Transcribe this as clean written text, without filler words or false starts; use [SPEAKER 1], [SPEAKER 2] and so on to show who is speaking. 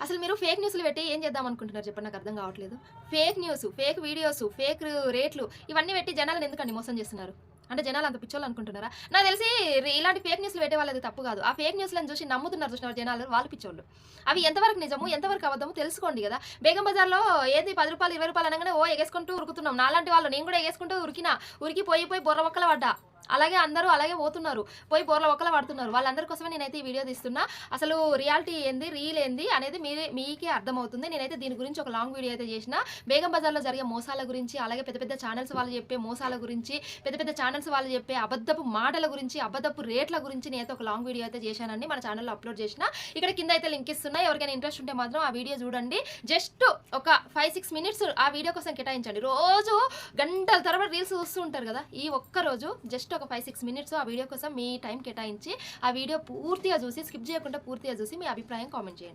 [SPEAKER 1] అసలు మీరు ఫేక్ న్యూస్‌లు పెట్టి ఏం చేద్దాం అనుకుంటున్నారు చెప్పండి? నాకు అర్థం కావట్లేదు. Fake news, fake videos, fake రేట్లు ఇవన్నీ పెట్టి జనాలను ఎందుకండి మోసం చేస్తున్నారు? అంటే జనాలు అంత పిచ్చోళ్ళు అనుకుంటున్నారా? నాకు తెలిసి ఇలాంటి ఫేక్ న్యూస్‌లు పెట్టే వాళ్ళది తప్పు కాదు. ఆ ఫేక్ న్యూస్‌లను చూసి నమ్ముతున్నారు చూసినావా జనాలు వాళ్ళు పిచ్చోళ్ళు. అవి ఎంతవరకు నిజము, ఎంతవరకు అబద్ధమో తెలుసుకోండి గదా! బేగం బజార్‌లో ఏది రూ. 10, రూ. 20 అనంగానే ఎగేసుకుంటూ ఉరుకుతున్నాం. నాలాంటి వాళ్ళు నేను కూడా ఎగేసుకుంటూ ఉరికినా. ఉరికి పోయి బొర్ర బొక్కల పడ్డా. అలాగే అందరూ అలాగే పోతున్నారు. పోయి బోర్ల బొక్కల పడుతున్నారు. వాళ్ళందరి కోసమే నేనైతే ఈ వీడియో తీస్తున్నా. అసలు రియాలిటీ ఏంది, రీల్ ఏంది అనేది మీకే అర్థమవుతుంది. నేనైతే దీని గురించి ఒక లాంగ్ వీడియో అయితే చేసిన. బేగం బజార్‌లో జరిగే మోసాల గురించి, అలాగే పెద్ద పెద్ద ఛానెల్స్ వాళ్ళు చెప్పే మోసాల గురించి, పెద్ద పెద్ద ఛానెల్స్ వాళ్ళు చెప్పే అబద్ధపు మాటల గురించి, అబద్ధపు రేట్ల గురించి నేనైతే ఒక లాంగ్ వీడియో అయితే చేశానండి. మన ఛానెల్‌లో అప్‌లోడ్ చేసిన. ఇక్కడ కింద అయితే లింక్ ఇస్తున్నా. ఎవరికైనా ఇంట్రెస్ట్ ఉంటే మాత్రం ఆ వీడియో చూడండి. జస్ట్ ఒక 5, 6 మినిట్స్ ఆ వీడియో కోసం కేటాయించండి. రోజు గంటల తరబడి రీల్స్ చూస్తూ ఉంటారు కదా! ఈ ఒక్క రోజు జస్ట్ ఒక 5, 6 మినిట్స్ ఆ వీడియో కోసం మీ టైం కేటాయించి ఆ వీడియో పూర్తిగా చూసి స్కిప్ చేయకుండా పూర్తిగా చూసి మీ అభిప్రాయం కామెంట్ చేయండి.